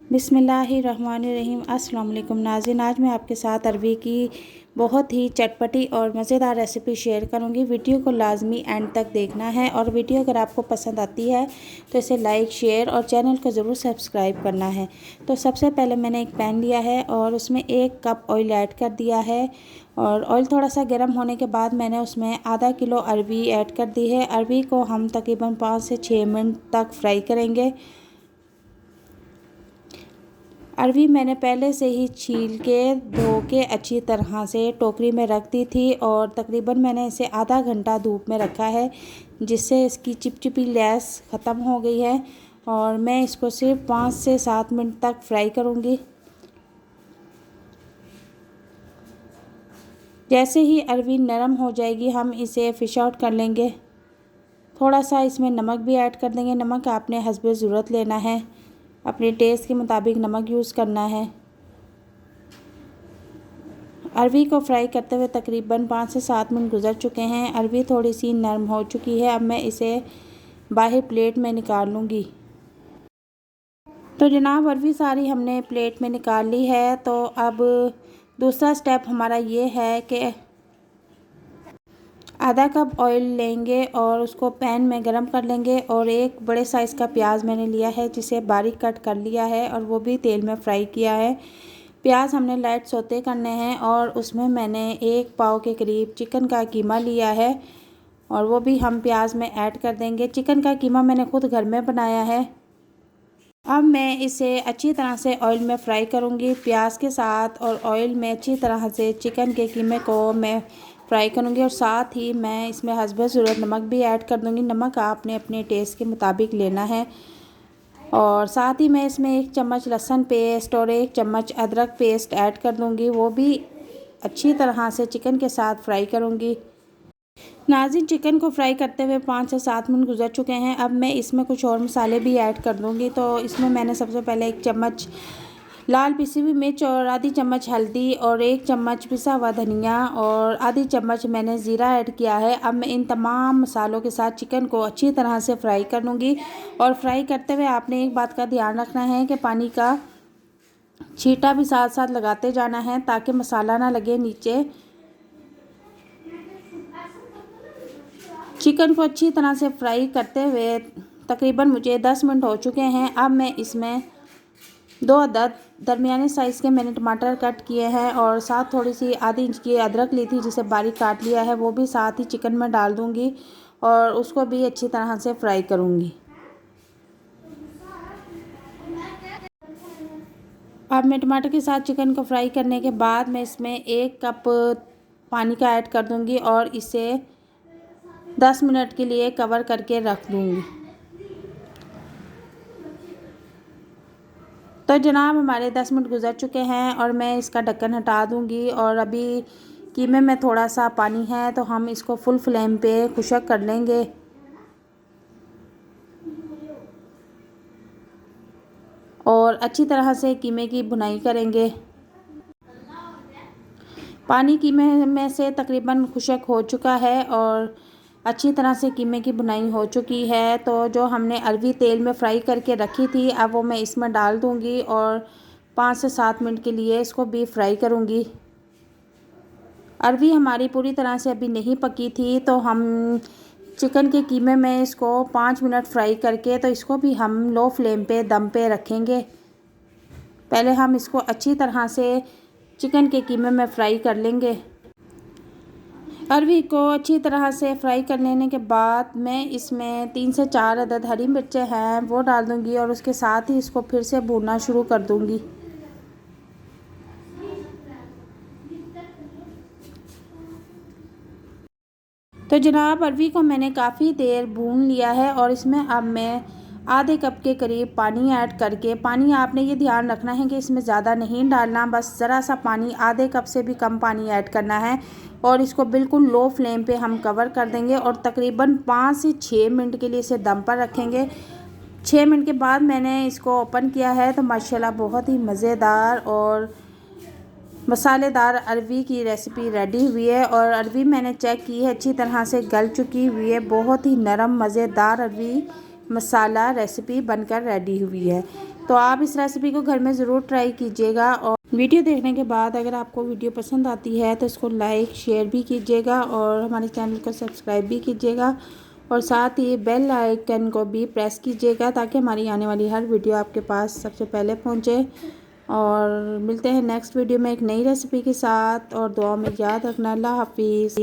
बिस्मिल्लाहिर्रहमानिर्रहीम। अस्सलाम वालेकुम नाज़रीन, आज मैं आपके साथ अरवी की बहुत ही चटपटी और मज़ेदार रेसिपी शेयर करूंगी। वीडियो को लाजमी एंड तक देखना है और वीडियो अगर आपको पसंद आती है तो इसे लाइक शेयर और चैनल को ज़रूर सब्सक्राइब करना है। तो सबसे पहले मैंने एक पैन लिया है और उसमें 1 कप ऑयल ऐड कर दिया है और ऑयल थोड़ा सा गर्म होने के बाद मैंने उसमें आधा किलो अरवी ऐड कर दी है। अरवी को हम तकरीबन 5 से 6 मिनट तक फ्राई करेंगे। अरवी मैंने पहले से ही छील के धो के अच्छी तरह से टोकरी में रख दी थी और तकरीबन मैंने इसे आधा घंटा धूप में रखा है, जिससे इसकी चिपचिपी लैस ख़त्म हो गई है। और मैं इसको सिर्फ 5 से 7 मिनट तक फ्राई करूँगी। जैसे ही अरवी नरम हो जाएगी हम इसे फ़िश आउट कर लेंगे। थोड़ा सा इसमें नमक भी ऐड कर देंगे। नमक आपने हस्बे ज़रूरत लेना है, अपने टेस्ट के मुताबिक नमक यूज़ करना है। अरवी को फ्राई करते हुए तकरीबन 5 से 7 मिनट गुजर चुके हैं। अरवी थोड़ी सी नरम हो चुकी है। अब मैं इसे बाहर प्लेट में निकाल लूँगी। तो जनाब, अरवी सारी हमने प्लेट में निकाल ली है। तो अब दूसरा स्टेप हमारा ये है कि आधा कप ऑयल लेंगे और उसको पैन में गरम कर लेंगे और एक बड़े साइज़ का प्याज मैंने लिया है, जिसे बारीक कट कर लिया है और वो भी तेल में फ्राई किया है। प्याज हमने लाइट सौते करने हैं और उसमें मैंने 1 पाव के करीब चिकन का कीमा लिया है और वो भी हम प्याज में ऐड कर देंगे। चिकन का कीमा मैंने खुद घर में बनाया है। अब मैं इसे अच्छी तरह से ऑयल में फ्राई करूँगी प्याज के साथ, और ऑयल में अच्छी तरह से चिकन के कीमे को मैं फ्राई करूँगी और साथ ही मैं इसमें हस्बे ज़रूरत नमक भी ऐड कर दूँगी। नमक आपने अपने टेस्ट के मुताबिक लेना है। और साथ ही मैं इसमें 1 चम्मच लहसुन पेस्ट और 1 चम्मच अदरक पेस्ट ऐड कर दूँगी। वो भी अच्छी तरह से चिकन के साथ फ्राई करूँगी। नाज़रीन, चिकन को फ्राई करते हुए 5 से 7 मिनट गुजर चुके हैं। अब मैं इसमें कुछ और मसाले भी ऐड कर दूँगी। तो इसमें मैंने सबसे पहले 1 चम्मच लाल पिसी हुई मिर्च और आधी चम्मच हल्दी और 1 चम्मच पिसा हुआ धनिया और आधी चम्मच मैंने ज़ीरा ऐड किया है। अब मैं इन तमाम मसालों के साथ चिकन को अच्छी तरह से फ्राई कर लूँगी। और फ्राई करते हुए आपने एक बात का ध्यान रखना है कि पानी का छींटा भी साथ साथ लगाते जाना है ताकि मसाला ना लगे नीचे। चिकन को अच्छी तरह से फ्राई करते हुए तकरीबन मुझे 10 मिनट हो चुके हैं। अब मैं इसमें 2 अदद दरमियाने साइज़ के मैंने टमाटर कट किए हैं और साथ थोड़ी सी आधी इंच की अदरक ली थी, जिसे बारीक काट लिया है, वो भी साथ ही चिकन में डाल दूंगी और उसको भी अच्छी तरह से फ्राई करूंगी। अब मैं टमाटर के साथ चिकन को फ्राई करने के बाद मैं इसमें 1 कप पानी का ऐड कर दूंगी और इसे 10 मिनट के लिए कवर करके रख दूंगी। तो जनाब, हमारे 10 मिनट गुजर चुके हैं और मैं इसका ढक्कन हटा दूंगी। और अभी कीमे में थोड़ा सा पानी है तो हम इसको फुल फ्लेम पे खुशक कर लेंगे। और अच्छी तरह से कीमे की भुनाई करेंगे। पानी कीमे में से तकरीबन खुशक हो चुका है और अच्छी तरह से कीमे की भुनाई हो चुकी है। तो जो हमने अरवी तेल में फ्राई करके रखी थी, अब वो मैं इसमें डाल दूंगी और 5 से 7 मिनट के लिए इसको भी फ्राई करूंगी। अरवी हमारी पूरी तरह से अभी नहीं पकी थी, तो हम चिकन के कीमे में इसको 5 मिनट फ्राई करके तो इसको भी हम लो फ्लेम पे दम पे रखेंगे। पहले हम इसको अच्छी तरह से चिकन के कीमे में फ्राई कर लेंगे। अरवी को अच्छी तरह से फ्राई कर लेने के बाद मैं इसमें 3 से 4 अदद हरी मिर्चें हैं वो डाल दूंगी और उसके साथ ही इसको फिर से भूनना शुरू कर दूंगी। तो जनाब, अरवी को मैंने काफ़ी देर भून लिया है और इसमें अब मैं आधे कप के करीब पानी ऐड करके, पानी आपने ये ध्यान रखना है कि इसमें ज़्यादा नहीं डालना, बस ज़रा सा पानी, आधे कप से भी कम पानी ऐड करना है और इसको बिल्कुल लो फ्लेम पे हम कवर कर देंगे और तकरीबन 5 से 6 मिनट के लिए इसे दम पर रखेंगे। 6 मिनट के बाद मैंने इसको ओपन किया है तो माशाल्लाह बहुत ही मज़ेदार और मसालेदार अरवी की रेसिपी रेडी हुई है। और अरवी मैंने चेक की है, अच्छी तरह से गल चुकी हुई है। बहुत ही नरम मज़ेदार अरवी मसाला रेसिपी बनकर रेडी हुई है। तो आप इस रेसिपी को घर में ज़रूर ट्राई कीजिएगा। और वीडियो देखने के बाद अगर आपको वीडियो पसंद आती है तो इसको लाइक शेयर भी कीजिएगा और हमारे चैनल को सब्सक्राइब भी कीजिएगा और साथ ही बेल आइकन को भी प्रेस कीजिएगा ताकि हमारी आने वाली हर वीडियो आपके पास सबसे पहले पहुंचे। और मिलते हैं नेक्स्ट वीडियो में एक नई रेसिपी के साथ, और दुआ में याद रखना। अल्लाह हाफिज़।